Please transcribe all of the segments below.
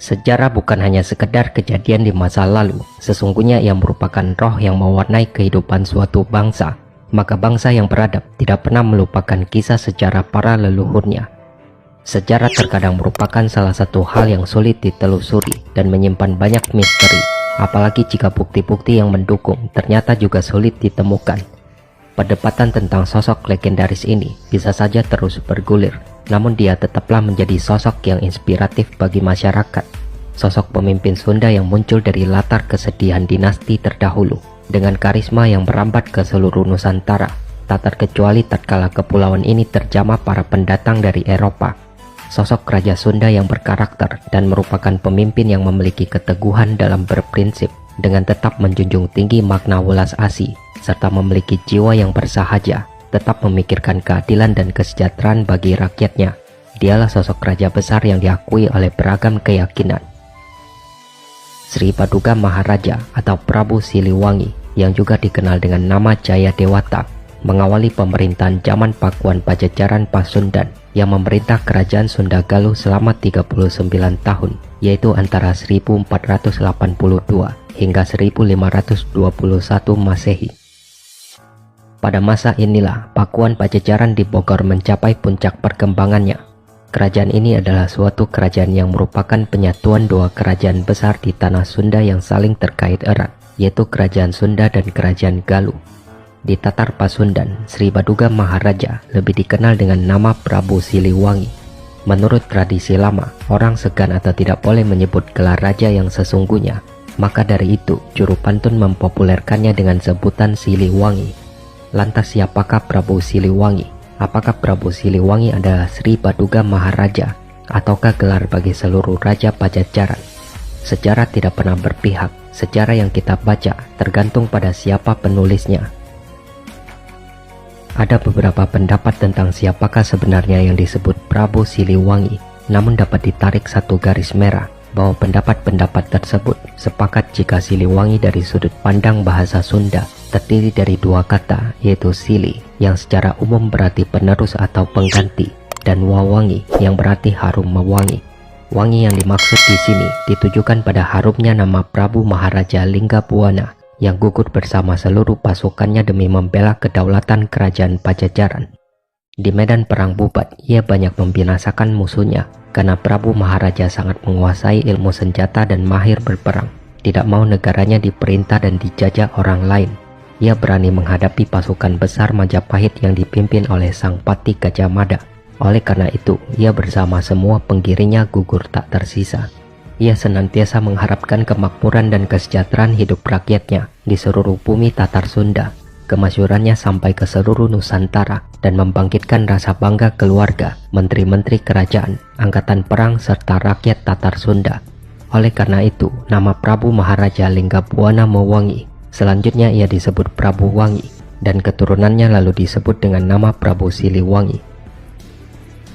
Sejarah bukan hanya sekedar kejadian di masa lalu, sesungguhnya ia merupakan roh yang mewarnai kehidupan suatu bangsa. Maka bangsa yang beradab tidak pernah melupakan kisah sejarah para leluhurnya. Sejarah terkadang merupakan salah satu hal yang sulit ditelusuri dan menyimpan banyak misteri, apalagi jika bukti-bukti yang mendukung ternyata juga sulit ditemukan. Perdebatan tentang sosok legendaris ini bisa saja terus bergulir, namun dia tetaplah menjadi sosok yang inspiratif bagi masyarakat. Sosok pemimpin Sunda yang muncul dari latar kesedihan dinasti terdahulu, dengan karisma yang merambat ke seluruh Nusantara, tak terkecuali tatkala kepulauan ini terjamah para pendatang dari Eropa. Sosok Raja Sunda yang berkarakter dan merupakan pemimpin yang memiliki keteguhan dalam berprinsip, dengan tetap menjunjung tinggi makna welas asih, serta memiliki jiwa yang bersahaja, tetap memikirkan keadilan dan kesejahteraan bagi rakyatnya. Dialah sosok raja besar yang diakui oleh beragam keyakinan. Sri Paduka Maharaja atau Prabu Siliwangi, yang juga dikenal dengan nama Jaya Dewata, mengawali pemerintahan zaman Pakuan Pajajaran Pasundan yang memerintah kerajaan Sunda Galuh selama 39 tahun, yaitu antara 1482 hingga 1521 Masehi. Pada masa inilah Pakuan Pajajaran di Bogor mencapai puncak perkembangannya. Kerajaan ini adalah suatu kerajaan yang merupakan penyatuan dua kerajaan besar di tanah Sunda yang saling terkait erat, yaitu Kerajaan Sunda dan Kerajaan Galuh. Di Tatar Pasundan, Sri Paduka Maharaja lebih dikenal dengan nama Prabu Siliwangi. Menurut tradisi lama, orang segan atau tidak boleh menyebut gelar raja yang sesungguhnya. Maka dari itu, juru pantun mempopulerkannya dengan sebutan Siliwangi. Lantas siapakah Prabu Siliwangi? Apakah Prabu Siliwangi adalah Sri Paduka Maharaja ataukah gelar bagi seluruh raja Pajajaran? Sejarah tidak pernah berpihak. Sejarah yang kita baca tergantung pada siapa penulisnya. Ada beberapa pendapat tentang siapakah sebenarnya yang disebut Prabu Siliwangi, namun dapat ditarik satu garis merah bahwa pendapat-pendapat tersebut sepakat jika Siliwangi dari sudut pandang bahasa Sunda terdiri dari dua kata, yaitu Sili yang secara umum berarti penerus atau pengganti, dan Wawangi yang berarti harum mewangi. Wangi yang dimaksud di sini ditujukan pada harumnya nama Prabu Maharaja Linggabuana yang gugur bersama seluruh pasukannya demi membela kedaulatan kerajaan Pajajaran. Di medan perang Bubat, ia banyak membinasakan musuhnya karena Prabu Maharaja sangat menguasai ilmu senjata dan mahir berperang. Tidak mau negaranya diperintah dan dijajah orang lain. Ia berani menghadapi pasukan besar Majapahit yang dipimpin oleh Sang Pati Gajah Mada. Oleh karena itu, ia bersama semua penggiringnya gugur tak tersisa. Ia senantiasa mengharapkan kemakmuran dan kesejahteraan hidup rakyatnya di seluruh bumi Tatar Sunda. Kemasyhurannya sampai ke seluruh Nusantara dan membangkitkan rasa bangga keluarga, menteri-menteri kerajaan, angkatan perang, serta rakyat Tatar Sunda. Oleh karena itu, nama Prabu Maharaja Linggabuana Mewangi. Selanjutnya ia disebut Prabu Wangi, dan keturunannya lalu disebut dengan nama Prabu Siliwangi.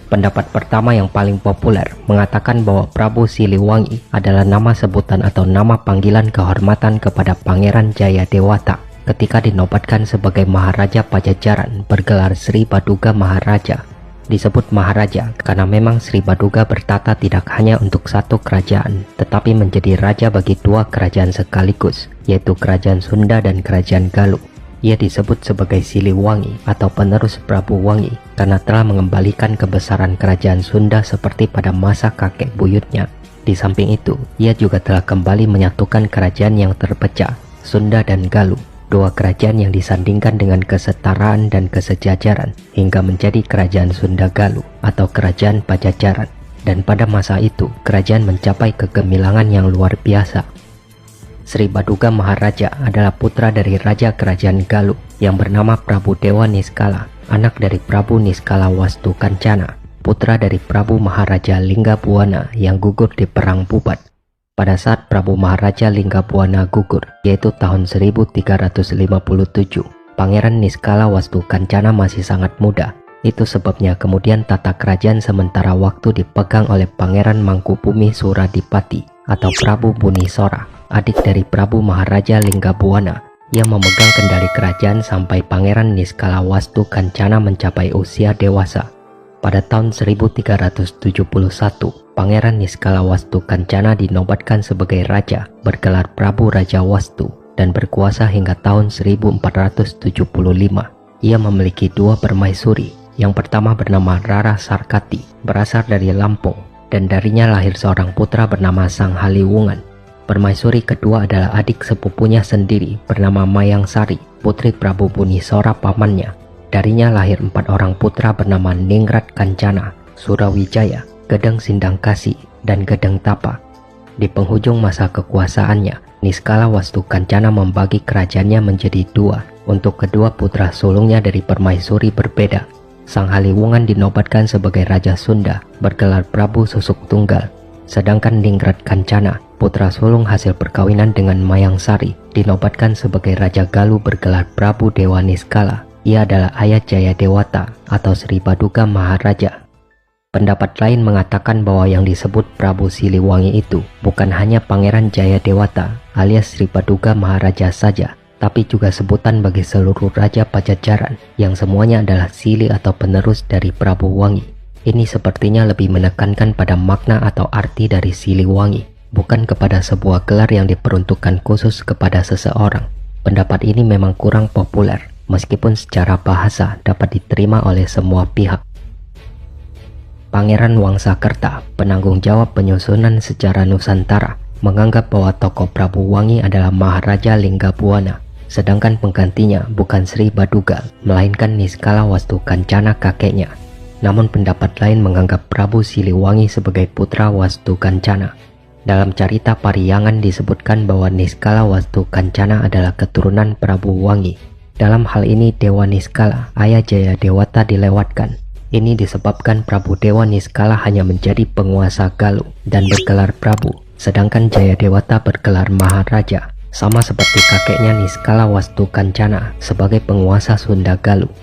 Pendapat pertama yang paling populer mengatakan bahwa Prabu Siliwangi adalah nama sebutan atau nama panggilan kehormatan kepada Pangeran Jaya Dewata ketika dinobatkan sebagai Maharaja Pajajaran bergelar Sri Paduka Maharaja. Disebut Maharaja karena memang Sri Paduka bertata tidak hanya untuk satu kerajaan, tetapi menjadi raja bagi dua kerajaan sekaligus, yaitu Kerajaan Sunda dan Kerajaan Galuh. Ia disebut sebagai Siliwangi atau penerus Prabu Wangi karena telah mengembalikan kebesaran kerajaan Sunda seperti pada masa kakek buyutnya. Di samping itu, ia juga telah kembali menyatukan kerajaan yang terpecah, Sunda dan Galuh, dua kerajaan yang disandingkan dengan kesetaraan dan kesejajaran hingga menjadi Kerajaan Sunda Galuh atau Kerajaan Pajajaran. Dan pada masa itu, kerajaan mencapai kegemilangan yang luar biasa. Sri Paduka Maharaja adalah putra dari Raja Kerajaan Galuh yang bernama Prabu Dewa Niskala, anak dari Prabu Niskala Wastu Kancana, putra dari Prabu Maharaja Linggabuana yang gugur di Perang Bubat. Pada saat Prabu Maharaja Linggabuana gugur, yaitu tahun 1357, Pangeran Niskala Wastu Kancana masih sangat muda. Itu sebabnya kemudian tata kerajaan sementara waktu dipegang oleh Pangeran Mangkubumi Suradipati atau Prabu Bunisora, adik dari Prabu Maharaja Linggabuana. Ia memegang kendali kerajaan sampai Pangeran Niskalawastu Kancana mencapai usia dewasa. Pada tahun 1371, Pangeran Niskalawastu Kancana dinobatkan sebagai raja bergelar Prabu Raja Wastu dan berkuasa hingga tahun 1475. Ia memiliki dua permaisuri. Yang pertama bernama Rara Sarkati, berasal dari Lampung, dan darinya lahir seorang putra bernama Sang Haliwungan. Permaisuri kedua adalah adik sepupunya sendiri bernama Mayang Sari, putri Prabu Bunisora pamannya. Darinya lahir 4 orang putra bernama Ningrat Kancana, Surawijaya, Gedeng Sindangkasi, dan Gedeng Tapa. Di penghujung masa kekuasaannya, Niskalawastu Kancana membagi kerajaannya menjadi dua untuk kedua putra sulungnya dari permaisuri berbeda. Sang Haliwungan dinobatkan sebagai Raja Sunda bergelar Prabu Susuk Tunggal, sedangkan Ningrat Kancana, putra sulung hasil perkawinan dengan Mayang Sari, dinobatkan sebagai Raja Galuh bergelar Prabu Dewa Niskala. Ia adalah ayah Jaya Dewata atau Sri Baduga Maharaja. Pendapat lain mengatakan bahwa yang disebut Prabu Siliwangi itu bukan hanya Pangeran Jaya Dewata alias Sri Baduga Maharaja saja, tapi juga sebutan bagi seluruh raja Pajajaran yang semuanya adalah sili atau penerus dari Prabu Wangi. Ini sepertinya lebih menekankan pada makna atau arti dari Siliwangi, bukan kepada sebuah gelar yang diperuntukkan khusus kepada seseorang. Pendapat ini memang kurang populer, meskipun secara bahasa dapat diterima oleh semua pihak. Pangeran Wangsakerta, penanggung jawab penyusunan sejarah Nusantara, menganggap bahwa tokoh Prabu Wangi adalah Maharaja Linggabuana, sedangkan penggantinya bukan Sri Baduga, melainkan Niskalawastu Kancana kakeknya. Namun pendapat lain menganggap Prabu Siliwangi sebagai putra Wastu Kancana. Dalam carita Pariangan disebutkan bahwa Niskalawastu Kancana adalah keturunan Prabu Wangi. Dalam hal ini Dewa Niskala, ayah Jaya Dewata dilewatkan. Ini disebabkan Prabu Dewa Niskala hanya menjadi penguasa Galuh dan bergelar Prabu, sedangkan Jaya Dewata bergelar Maharaja, sama seperti kakeknya Niskalawastu Kancana sebagai penguasa Sunda Galuh.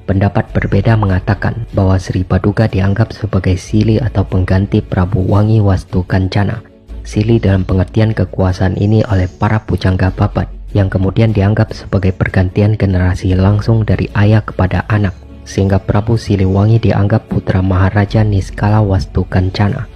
Pendapat berbeda mengatakan bahwa Sri Baduga dianggap sebagai sili atau pengganti Prabu Wangi Wastu Kancana. Sili dalam pengertian kekuasaan ini oleh para pujangga babat, yang kemudian dianggap sebagai pergantian generasi langsung dari ayah kepada anak, sehingga Prabu Siliwangi dianggap putra Maharaja Niskalawastu Kancana.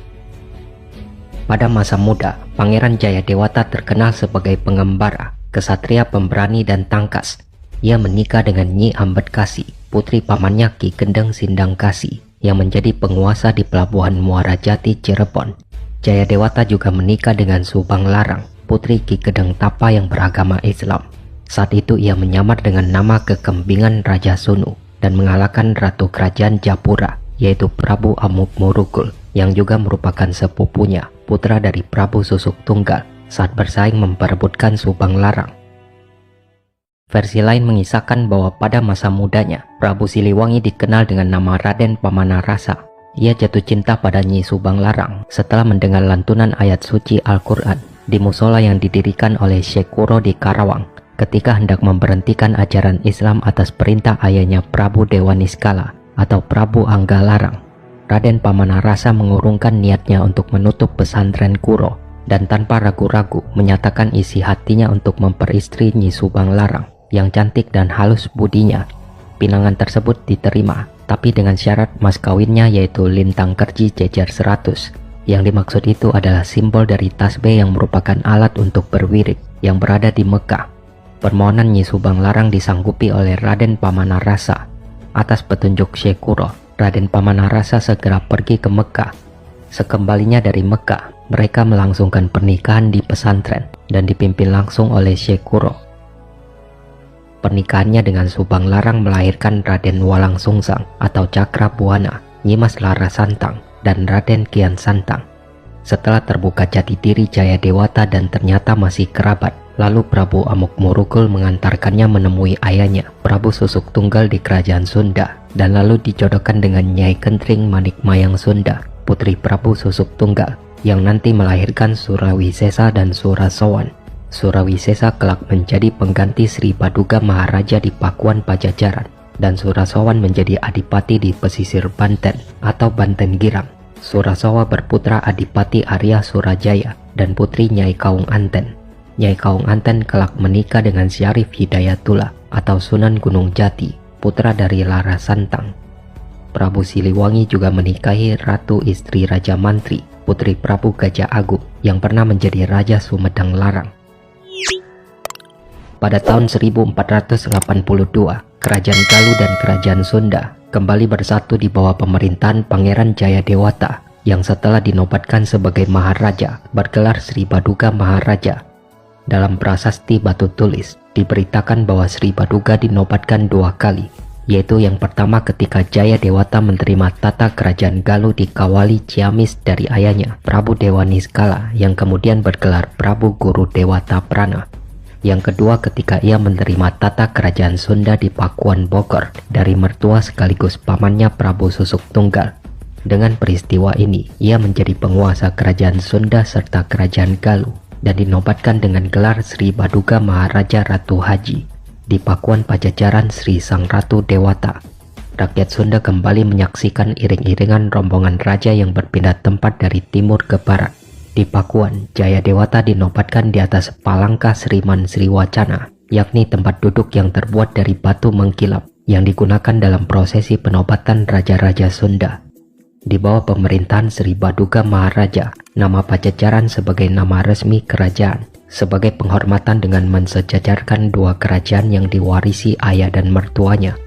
Pada masa muda, Pangeran Jaya Dewata terkenal sebagai pengembara, kesatria pemberani dan tangkas. Ia menikah dengan Nyi Ambedkasi, putri pamannya Ki Gendeng Sindangkasi, yang menjadi penguasa di pelabuhan Muara Jati, Cirebon. Jaya Dewata juga menikah dengan Subang Larang, putri Ki Gedeng Tapa yang beragama Islam. Saat itu ia menyamar dengan nama Kekembingan Raja Sunu dan mengalahkan Ratu Kerajaan Japura, yaitu Prabu Amukmurugul, yang juga merupakan sepupunya, putra dari Prabu Susuk Tunggal, saat bersaing memperebutkan Subang Larang. Versi lain mengisahkan bahwa pada masa mudanya, Prabu Siliwangi dikenal dengan nama Raden Pamanarasa. Ia jatuh cinta pada Nyi Subang Larang setelah mendengar lantunan ayat suci Al-Quran di musola yang didirikan oleh Syekh Kuro di Karawang ketika hendak memberhentikan ajaran Islam atas perintah ayahnya Prabu Dewa Niskala atau Prabu Angga Larang. Raden Pamanarasa mengurungkan niatnya untuk menutup pesantren Kuro dan tanpa ragu-ragu menyatakan isi hatinya untuk memperistri Nyi Subang Larang yang cantik dan halus budinya. Pinangan tersebut diterima, tapi dengan syarat mas kawinnya yaitu lintang kerji jejer 100. Yang dimaksud itu adalah simbol dari tasbih yang merupakan alat untuk berwirid yang berada di Mekah. Permohonan Nyi Subang Larang disanggupi oleh Raden Pamanarasa. Atas petunjuk Syekh Kuro, Raden Pamanarasa segera pergi ke Mekah. Sekembalinya dari Mekah, mereka melangsungkan pernikahan di pesantren dan dipimpin langsung oleh Syekh Kuro. Pernikahannya dengan Subang Larang melahirkan Raden Walang Sungsang atau Cakrabuana, Nyimas Larasantang, dan Raden Kian Santang. Setelah terbuka jati diri Jaya Dewata dan ternyata masih kerabat, lalu Prabu Amukmurugul mengantarkannya menemui ayahnya, Prabu Susuk Tunggal di Kerajaan Sunda, dan lalu dijodohkan dengan Nyai Kentring Manikmayang Sunda, putri Prabu Susuk Tunggal, yang nanti melahirkan Surawisesa dan Surasowan. Surawisesa kelak menjadi pengganti Sri Baduga Maharaja di Pakuan Pajajaran, dan Surasowan menjadi adipati di pesisir Banten atau Banten Girang. Surasowa berputra Adipati Arya Surajaya dan putri Nyai Kaung Anten. Nyai Kaung Anten kelak menikah dengan Syarif Hidayatullah atau Sunan Gunung Jati, putra dari Lara Santang. Prabu Siliwangi juga menikahi Ratu istri Raja Mantri, putri Prabu Gajah Agung yang pernah menjadi Raja Sumedang Larang. Pada tahun 1482, Kerajaan Galuh dan Kerajaan Sunda kembali bersatu di bawah pemerintahan Pangeran Jayadewata yang setelah dinobatkan sebagai Maharaja bergelar Sri Baduga Maharaja. Dalam prasasti batu tulis diberitakan bahwa Sri Baduga dinobatkan 2 kali, yaitu yang pertama ketika Jayadewata menerima tata kerajaan Galuh dikawali Ciamis dari ayahnya Prabu Dewa Niskala yang kemudian bergelar Prabu Guru Dewata Prana. Yang kedua ketika ia menerima tata kerajaan Sunda di Pakuan Bogor dari mertua sekaligus pamannya Prabu Susuk Tunggal. Dengan peristiwa ini, ia menjadi penguasa kerajaan Sunda serta kerajaan Galuh dan dinobatkan dengan gelar Sri Baduga Maharaja Ratu Haji. Di Pakuan Pajajaran Sri Sang Ratu Dewata, rakyat Sunda kembali menyaksikan iring-iringan rombongan raja yang berpindah tempat dari timur ke barat. Di Pakuan, Jayadewata dinobatkan di atas Palangka Sriman Sriwacana, yakni tempat duduk yang terbuat dari batu mengkilap yang digunakan dalam prosesi penobatan raja-raja Sunda. Di bawah pemerintahan Sri Baduga Maharaja, nama Pajajaran sebagai nama resmi kerajaan, sebagai penghormatan dengan mensejajarkan 2 kerajaan yang diwarisi ayah dan mertuanya.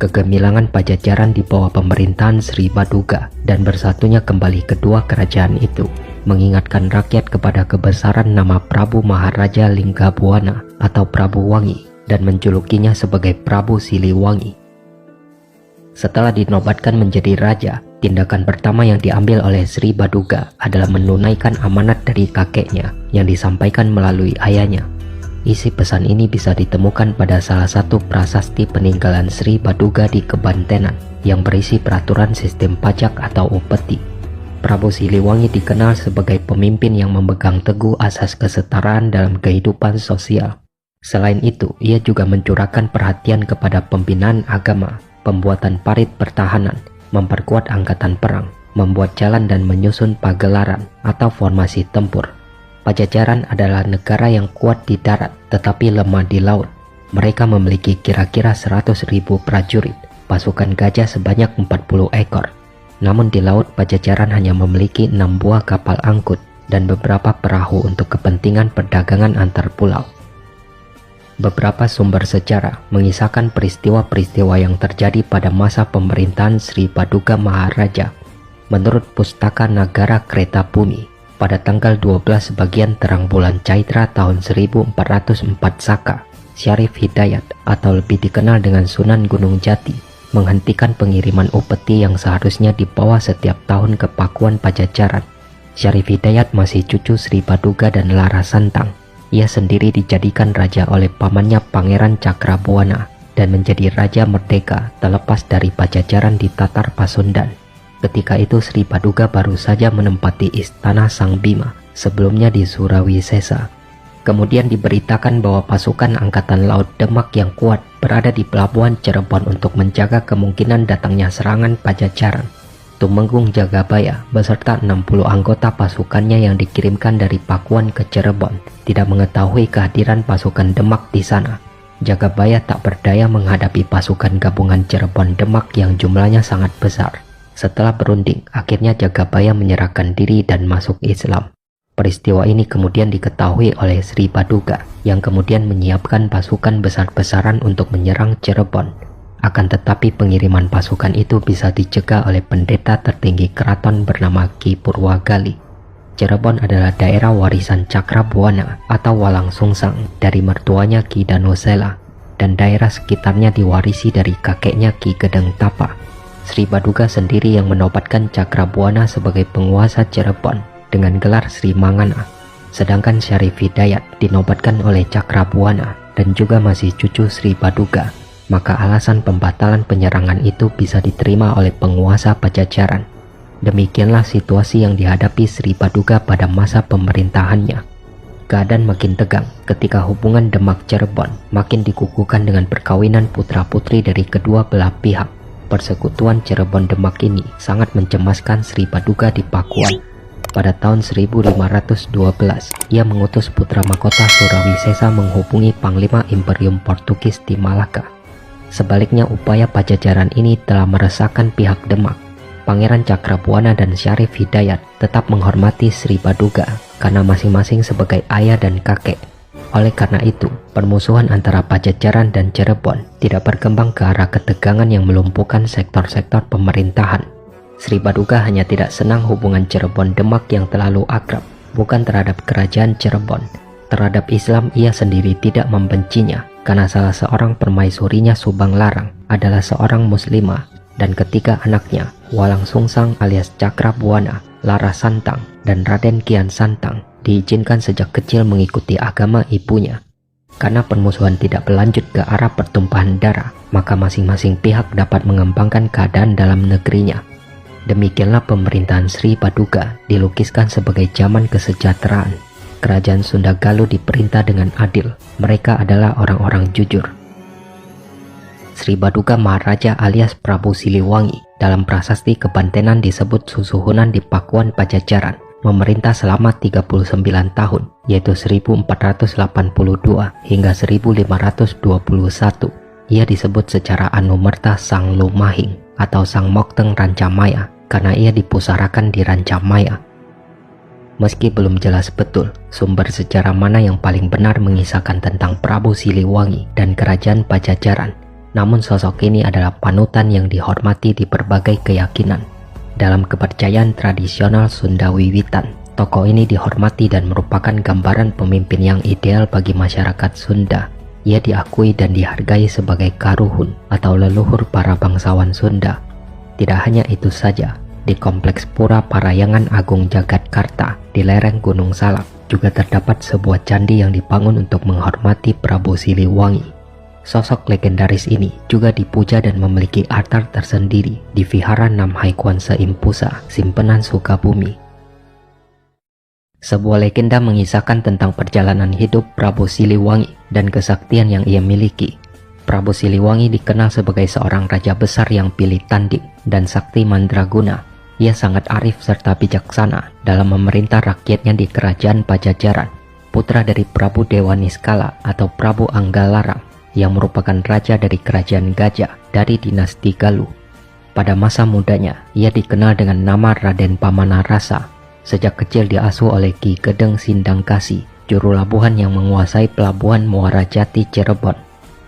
Kegemilangan Pajajaran di bawah pemerintahan Sri Baduga dan bersatunya kembali kedua kerajaan itu mengingatkan rakyat kepada kebesaran nama Prabu Maharaja Linggabuana atau Prabu Wangi dan menjulukinya sebagai Prabu Siliwangi. Setelah dinobatkan menjadi raja, tindakan pertama yang diambil oleh Sri Baduga adalah menunaikan amanat dari kakeknya yang disampaikan melalui ayahnya. Isi pesan ini bisa ditemukan pada salah satu prasasti peninggalan Sri Baduga di Kebantenan yang berisi peraturan sistem pajak atau upeti. Prabu Siliwangi dikenal sebagai pemimpin yang memegang teguh asas kesetaraan dalam kehidupan sosial. Selain itu, ia juga mencurahkan perhatian kepada pembinaan agama, pembuatan parit pertahanan, memperkuat angkatan perang, membuat jalan dan menyusun pagelaran atau formasi tempur. Pajajaran adalah negara yang kuat di darat tetapi lemah di laut. Mereka memiliki kira-kira 100.000 prajurit, pasukan gajah sebanyak 40 ekor. Namun di laut Pajajaran hanya memiliki 6 buah kapal angkut dan beberapa perahu untuk kepentingan perdagangan antar pulau. Beberapa sumber sejarah mengisahkan peristiwa-peristiwa yang terjadi pada masa pemerintahan Sri Baduga Maharaja. Menurut Pustaka Nagara Kereta Bumi, pada tanggal 12 bagian terang bulan Caitra tahun 1404 Saka, Syarif Hidayat atau lebih dikenal dengan Sunan Gunung Jati menghentikan pengiriman upeti yang seharusnya dibawa setiap tahun ke Pakuan Pajajaran. Syarif Hidayat masih cucu Sri Baduga dan Lara Santang. Ia sendiri dijadikan raja oleh pamannya Pangeran Cakrabuana dan menjadi raja merdeka terlepas dari Pajajaran di Tatar Pasundan. Ketika itu Sri Baduga baru saja menempati istana Sang Bima, sebelumnya di Surawisesa. Kemudian diberitakan bahwa pasukan Angkatan Laut Demak yang kuat berada di pelabuhan Cirebon untuk menjaga kemungkinan datangnya serangan Pajajaran. Tumenggung Jagabaya beserta 60 anggota pasukannya yang dikirimkan dari Pakuan ke Cirebon tidak mengetahui kehadiran pasukan Demak di sana. Jagabaya tak berdaya menghadapi pasukan gabungan Cirebon Demak yang jumlahnya sangat besar. Setelah berunding, akhirnya Jagabaya menyerahkan diri dan masuk Islam. Peristiwa ini kemudian diketahui oleh Sri Baduga yang kemudian menyiapkan pasukan besar-besaran untuk menyerang Cirebon. Akan tetapi pengiriman pasukan itu bisa dicegah oleh pendeta tertinggi keraton bernama Ki Purwagali. Cirebon adalah daerah warisan Cakrabuana atau Walang Sungsang dari mertuanya Ki Danosela, dan daerah sekitarnya diwarisi dari kakeknya Ki Gedeng Tapa. Sri Baduga sendiri yang menobatkan Cakrabuana sebagai penguasa Cirebon dengan gelar Sri Mangana, sedangkan Syarif Hidayat dinobatkan oleh Cakrabuana dan juga masih cucu Sri Baduga. Maka alasan pembatalan penyerangan itu bisa diterima oleh penguasa Pajajaran. Demikianlah situasi yang dihadapi Sri Baduga pada masa pemerintahannya. Keadaan makin tegang ketika hubungan Demak Cirebon makin dikukuhkan dengan perkawinan putra-putri dari kedua belah pihak. Persekutuan Cirebon Demak ini sangat mencemaskan Sri Baduga di Pakuan. pada tahun 1512, ia mengutus putra mahkota Surawisesa menghubungi Panglima Imperium Portugis di Malaka. Sebaliknya, upaya Pajajaran ini telah meresahkan pihak Demak. Pangeran Cakrabuana dan Syarif Hidayat tetap menghormati Sri Baduga karena masing-masing sebagai ayah dan kakek. Oleh karena itu, permusuhan antara Pajajaran dan Cirebon tidak berkembang ke arah ketegangan yang melumpuhkan sektor-sektor pemerintahan. Sri Baduga hanya tidak senang hubungan Cirebon-Demak yang terlalu akrab, bukan terhadap kerajaan Cirebon. Terhadap Islam ia sendiri tidak membencinya, karena salah seorang permaisurinya Subang Larang adalah seorang muslimah, dan ketiga anaknya, Walang Sungsang alias Cakrabuana, Lara Santang, dan Raden Kian Santang, diizinkan sejak kecil mengikuti agama ibunya. Karena permusuhan tidak berlanjut ke arah pertumpahan darah, maka masing-masing pihak dapat mengembangkan keadaan dalam negerinya. Demikianlah pemerintahan Sri Baduga dilukiskan sebagai zaman kesejahteraan. Kerajaan Sunda Galuh diperintah dengan adil. Mereka adalah orang-orang jujur. Sri Baduga Maharaja alias Prabu Siliwangi dalam prasasti kebantenan disebut Susuhunan di Pakuan Pajajaran, memerintah selama 39 tahun, yaitu 1482 hingga 1521. Ia disebut secara anumerta Sang Lumahing atau Sang Mokteng Rancamaya karena ia dipusarakan di Rancamaya. Meski belum jelas betul sumber sejarah mana yang paling benar mengisahkan tentang Prabu Siliwangi dan kerajaan Pajajaran, namun sosok ini adalah panutan yang dihormati di berbagai keyakinan. Dalam kepercayaan tradisional Sunda Wiwitan, tokoh ini dihormati dan merupakan gambaran pemimpin yang ideal bagi masyarakat Sunda. Ia diakui dan dihargai sebagai karuhun atau leluhur para bangsawan Sunda. Tidak hanya itu saja, di kompleks Pura Parayangan Agung Jagatkarta di lereng Gunung Salak juga terdapat sebuah candi yang dibangun untuk menghormati Prabu Siliwangi. Sosok legendaris ini juga dipuja dan memiliki altar tersendiri di Vihara Namhai Kwanse Impusa, Simpenan Sukabumi. Sebuah legenda mengisahkan tentang perjalanan hidup Prabu Siliwangi dan kesaktian yang ia miliki. Prabu Siliwangi dikenal sebagai seorang raja besar yang pilih tanding dan sakti mandraguna. Ia sangat arif serta bijaksana dalam memerintah rakyatnya di kerajaan Pajajaran. Putra dari Prabu Dewa Niskala atau Prabu Anggalarang yang merupakan raja dari kerajaan Gajah dari dinasti Galuh. Pada masa mudanya, ia dikenal dengan nama Raden Pamanarasa. Sejak kecil diasuh oleh Ki Gedeng Sindangkasi, juru labuhan yang menguasai pelabuhan Muara Jati Cirebon.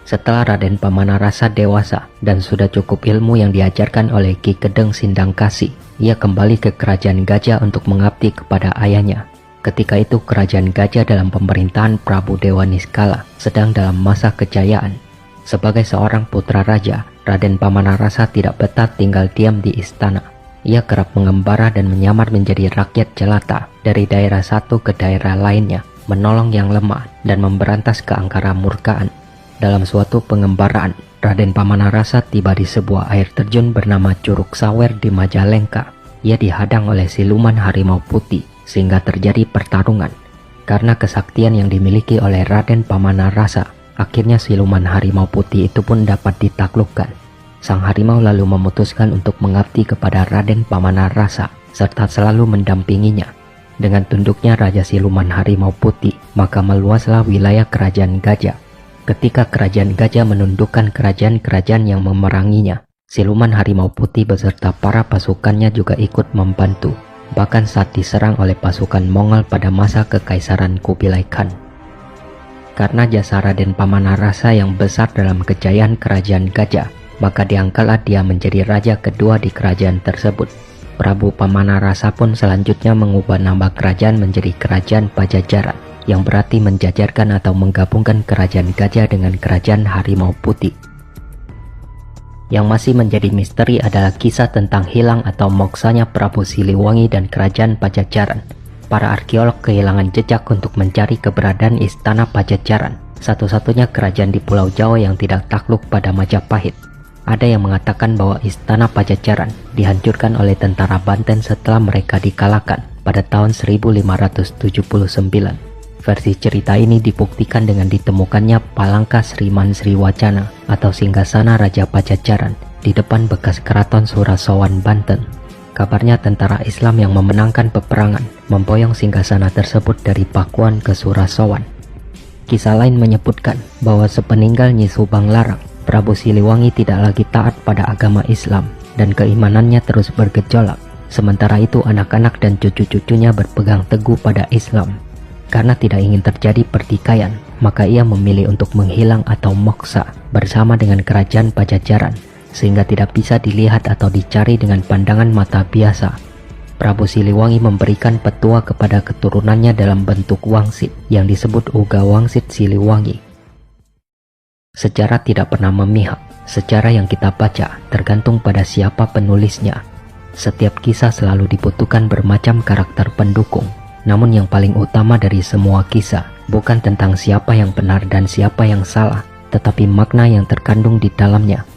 Setelah Raden Pamanarasa dewasa dan sudah cukup ilmu yang diajarkan oleh Ki Gedeng Sindangkasi, ia kembali ke kerajaan Gajah untuk mengabdi kepada ayahnya. Ketika itu kerajaan Gajah dalam pemerintahan Prabu Dewa Niskala sedang dalam masa kejayaan. Sebagai seorang putra raja, Raden Pamanarasa tidak betah tinggal diam di istana. Ia kerap mengembara dan menyamar menjadi rakyat jelata dari daerah satu ke daerah lainnya, menolong yang lemah dan memberantas keangkara murkaan. Dalam suatu pengembaraan, Raden Pamanarasa tiba di sebuah air terjun bernama Curug Sawer di Majalengka. Ia dihadang oleh siluman harimau putih sehingga terjadi pertarungan. Karena kesaktian yang dimiliki oleh Raden Pamanarasa, akhirnya siluman harimau putih itu pun dapat ditaklukkan. Sang harimau lalu memutuskan untuk mengabdi kepada Raden Pamanarasa serta selalu mendampinginya. Dengan tunduknya Raja Siluman Harimau Putih, maka meluaslah wilayah kerajaan Gajah. Ketika kerajaan Gajah menundukkan kerajaan-kerajaan yang memeranginya, Siluman Harimau Putih beserta para pasukannya juga ikut membantu, bahkan saat diserang oleh pasukan Mongol pada masa Kekaisaran Kubilai Khan. Karena jasa Raden Pamanarasa yang besar dalam kejayaan kerajaan Gajah, maka diangkatlah dia menjadi raja kedua di kerajaan tersebut. Prabu Pamanarasa pun selanjutnya mengubah nama kerajaan menjadi Kerajaan Pajajaran, yang berarti menjajarkan atau menggabungkan kerajaan Gajah dengan kerajaan Harimau Putih. Yang masih menjadi misteri adalah kisah tentang hilang atau moksanya Prabu Siliwangi dan kerajaan Pajajaran. Para arkeolog kehilangan jejak untuk mencari keberadaan istana Pajajaran, satu-satunya kerajaan di Pulau Jawa yang tidak takluk pada Majapahit. Ada yang mengatakan bahwa istana Pajajaran dihancurkan oleh tentara Banten setelah mereka dikalahkan pada tahun 1579. Versi cerita ini dibuktikan dengan ditemukannya Palangka Sriman Sriwacana atau singgasana Raja Pajajaran di depan bekas keraton Surasowan, Banten. Kabarnya tentara Islam yang memenangkan peperangan memboyong singgasana tersebut dari Pakuan ke Surasawan. Kisah lain menyebutkan bahwa sepeninggal Nyi Subang Larang, Prabu Siliwangi tidak lagi taat pada agama Islam dan keimanannya terus bergejolak. Sementara itu anak-anak dan cucu-cucunya berpegang teguh pada Islam. Karena tidak ingin terjadi pertikaian, maka ia memilih untuk menghilang atau moksa bersama dengan kerajaan Pajajaran, sehingga tidak bisa dilihat atau dicari dengan pandangan mata biasa. Prabu Siliwangi memberikan petua kepada keturunannya dalam bentuk wangsit yang disebut Uga Wangsit Siliwangi. Sejarah tidak pernah memihak. Sejarah yang kita baca tergantung pada siapa penulisnya. Setiap kisah selalu dibutuhkan bermacam karakter pendukung. Namun yang paling utama dari semua kisah bukan tentang siapa yang benar dan siapa yang salah, tetapi makna yang terkandung di dalamnya.